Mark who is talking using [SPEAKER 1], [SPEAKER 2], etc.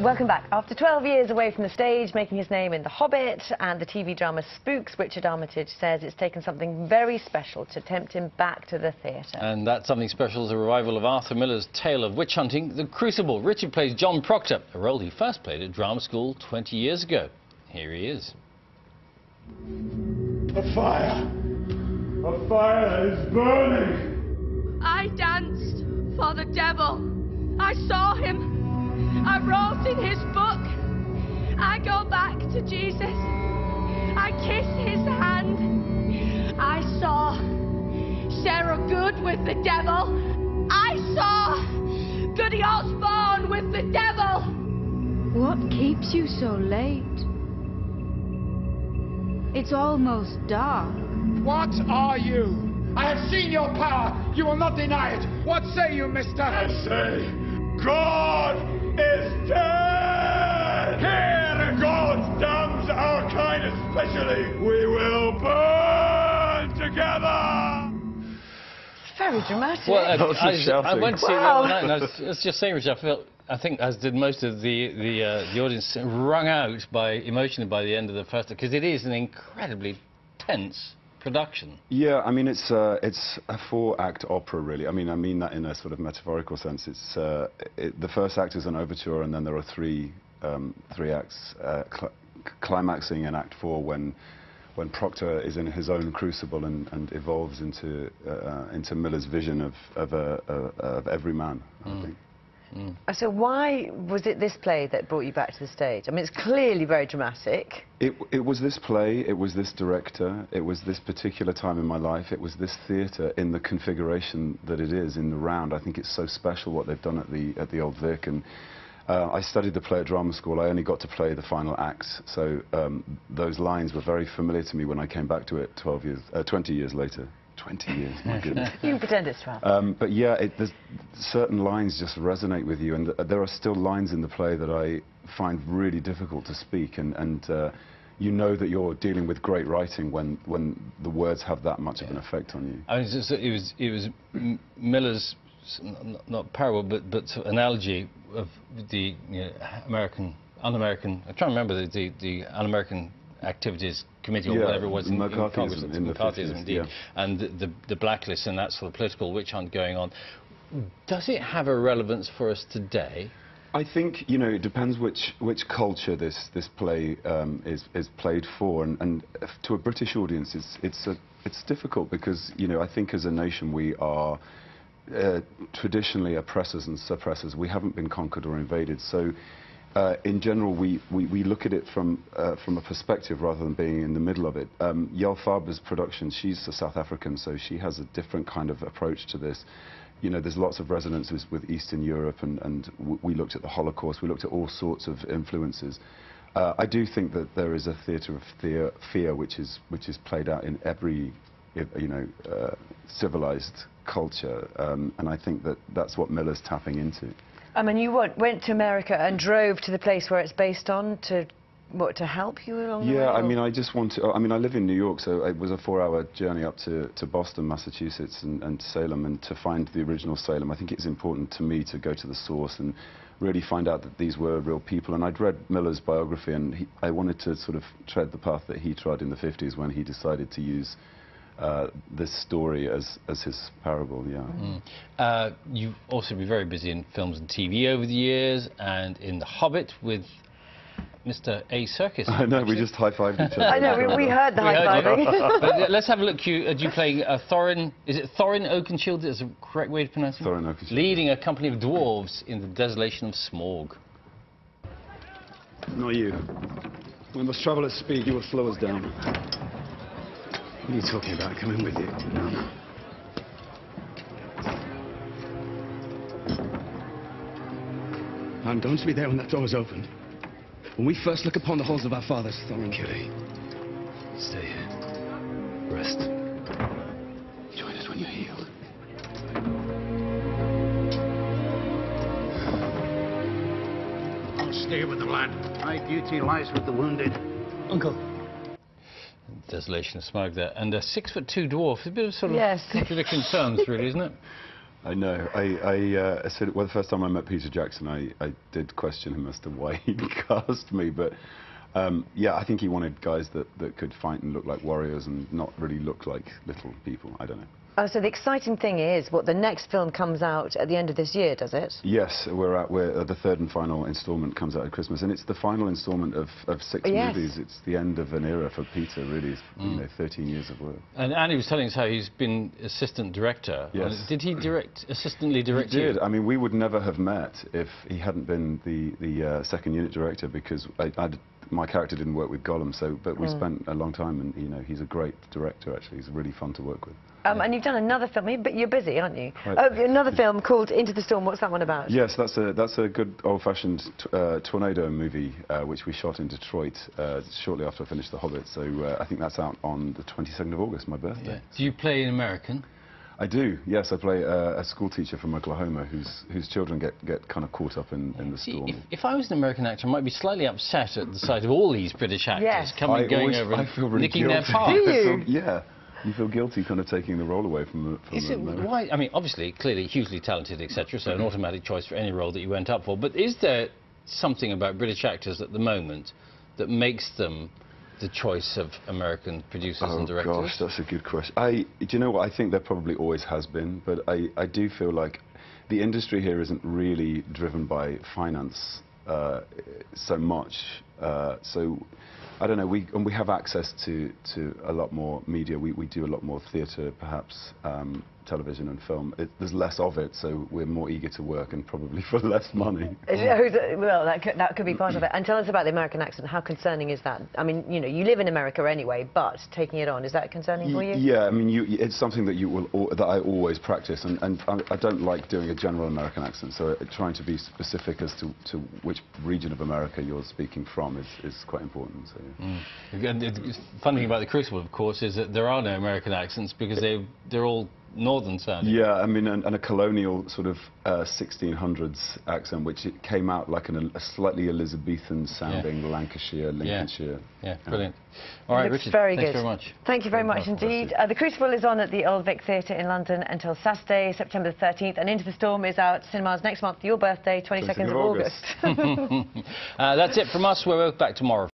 [SPEAKER 1] Welcome back. After 12 years away from the stage, making his name in The Hobbit and the TV drama Spooks, Richard Armitage says it's taken something very special to tempt him back to the theatre.
[SPEAKER 2] And that something special is a revival of Arthur Miller's tale of witch hunting, The Crucible. Richard plays John Proctor, a role he first played at drama school 20 years ago. Here he is.
[SPEAKER 3] A fire! A fire is burning!
[SPEAKER 4] I danced for the devil. I saw him. I wrote in his book. I go back to Jesus. I kiss his hand. I saw Sarah Good with the devil. I saw Goody Osborne with the devil.
[SPEAKER 5] What keeps you so late? It's almost dark.
[SPEAKER 6] What are you? I have seen your power. You will not deny it. What say you, mister?
[SPEAKER 3] I say, God is dead! Here, God's damns our kind especially. We will burn together!
[SPEAKER 1] It's very dramatic.
[SPEAKER 2] Well, I went to see it the other night, and I was just saying, Richard, I think, as did most of the audience, wrung out emotionally by the end of the first, because it is an incredibly tense production.
[SPEAKER 7] Yeah, I mean, it's a 4-act opera, really. I mean that in a sort of metaphorical sense. It's the first act is an overture, and then there are three acts, climaxing in Act 4 when Proctor is in his own crucible and evolves into Miller's vision of every man, I think.
[SPEAKER 1] So why was it this play that brought you back to the stage? I mean, it's clearly very dramatic.
[SPEAKER 7] It was this play, it was this director, it was this particular time in my life, it was this theatre in the configuration that it is in the round. I think it's so special what they've done at the Old Vic, and I studied the play at drama school. I only got to play the final acts, so those lines were very familiar to me when I came back to it 20 years later. 20 years, my goodness.
[SPEAKER 1] You can pretend it's 12.
[SPEAKER 7] But yeah, there's certain lines just resonate with you, and there are still lines in the play that I find really difficult to speak, and you know that you're dealing with great writing when the words have that much of an effect on you.
[SPEAKER 2] I mean, it was Miller's, not parable, but sort of analogy of the un-American, I'm trying to remember the un-American activities committee or whatever it was in Congress, McCarthyism indeed, yeah. And the blacklist and that sort of political witch hunt going on. Does it have a relevance for us today?
[SPEAKER 7] I think, it depends which culture this play is played for, and to a British audience it's difficult because I think as a nation we are traditionally oppressors and suppressors. We haven't been conquered or invaded, so in general, we look at it from a perspective rather than being in the middle of it. Yael Faber's production, she's a South African, so she has a different kind of approach to this. There's lots of resonances with Eastern Europe, and we looked at the Holocaust, we looked at all sorts of influences. I do think that there is a theatre of fear which is played out in every civilized culture, and I think that's what Miller's tapping into.
[SPEAKER 1] I mean, you went to America and drove to the place where it's based on to help you along the way?
[SPEAKER 7] Yeah, I mean, I live in New York, so it was a 4-hour journey up to Boston, Massachusetts, and Salem, and to find the original Salem. I think it's important to me to go to the source and really find out that these were real people. And I'd read Miller's biography, and I wanted to sort of tread the path that he trod in the 50s when he decided to use this story as his parable, yeah.
[SPEAKER 2] You've also been very busy in films and TV over the years, and in The Hobbit with Mr. A. Serkis.
[SPEAKER 7] I know, we just high-fived each other.
[SPEAKER 1] I know, we heard the high-fiving.
[SPEAKER 2] Let's have a look. Are you playing Thorin? Is it Thorin Oakenshield? Is the correct way to pronounce it?
[SPEAKER 7] Thorin Oakenshield.
[SPEAKER 2] Leading a company of dwarves in the desolation of Smorg.
[SPEAKER 8] Not you. We must travel at speed. You will slow us down. What are you talking about? Coming with you? No. I'm going to be there when that door is opened. When we first look upon the halls of our fathers, Thorin.
[SPEAKER 9] Killy, stay here. Rest. Join us when you're healed.
[SPEAKER 6] I'll stay with the lad.
[SPEAKER 9] My duty lies with the wounded.
[SPEAKER 8] Uncle.
[SPEAKER 2] Desolation of Smog there, and a 6'2" dwarf. A bit of sort of contradicting terms, really, isn't it?
[SPEAKER 7] I know. I said, well, the first time I met Peter Jackson, I did question him as to why he'd cast me, but yeah, I think he wanted guys that could fight and look like warriors and not really look like little people. I don't know.
[SPEAKER 1] Oh, so the exciting thing is, what, the next film comes out at the end of this year, does it?
[SPEAKER 7] Yes, we're the third and final instalment comes out at Christmas, and it's the final instalment of 6 movies. It's the end of an era for Peter, really. It's, you know, 13 years of work.
[SPEAKER 2] And Andy was telling us how he's been assistant director.
[SPEAKER 7] Yes.
[SPEAKER 2] Did he assistantly direct you?
[SPEAKER 7] He did. I mean, we would never have met if he hadn't been the second unit director, because my character didn't work with Gollum, but we spent a long time, and you know, he's a great director. Actually, he's really fun to work with.
[SPEAKER 1] And you've done another film, but you're busy, aren't you?
[SPEAKER 7] Right.
[SPEAKER 1] Another film called Into the Storm. What's that one about?
[SPEAKER 7] Yes, that's a good old-fashioned tornado movie, which we shot in Detroit shortly after I finished The Hobbit. So I think that's out on the 22nd of August, my birthday.
[SPEAKER 2] Yeah. Do you play an American?
[SPEAKER 7] I do, yes. I play a school teacher from Oklahoma whose children get kind of caught up in the storm.
[SPEAKER 2] If I was an American actor, I might be slightly upset at the sight of all these British actors going over and nicking their part.
[SPEAKER 1] Do you?
[SPEAKER 7] Yeah. You feel guilty kind of taking the role away from
[SPEAKER 2] why? I mean, obviously, clearly, hugely talented, etc., so an automatic choice for any role that you went up for. But is there something about British actors at the moment that makes them the choice of American producers and directors?
[SPEAKER 7] Oh gosh, that's a good question. Do you know what? I think there probably always has been, but I do feel like the industry here isn't really driven by finance so much. So I don't know. We have access to a lot more media. We do a lot more theatre, perhaps. Television and film. There's less of it, so we're more eager to work, and probably for less money.
[SPEAKER 1] Well, that could be part of it. And tell us about the American accent. How concerning is that? I mean, you know, you live in America anyway, but taking it on, is that concerning for you?
[SPEAKER 7] Yeah, I mean, it's something that that I always practice, and I don't like doing a general American accent, so trying to be specific as to which region of America you're speaking from is quite important. So, yeah.
[SPEAKER 2] The fun thing about The Crucible, of course, is that there are no American accents because they're all northern sounding.
[SPEAKER 7] Yeah, I mean, and a colonial sort of 1600s accent, which it came out like a slightly Elizabethan sounding Lancashire, Lincolnshire.
[SPEAKER 2] Yeah, brilliant. All right, Richard,
[SPEAKER 1] very
[SPEAKER 2] thanks
[SPEAKER 1] good.
[SPEAKER 2] very much.
[SPEAKER 1] Thank you very much indeed. The Crucible is on at the Old Vic Theatre in London until Saturday, September the 13th, and Into the Storm is out cinemas next month, your birthday, 22nd of August.
[SPEAKER 2] That's it from us. We're both back tomorrow.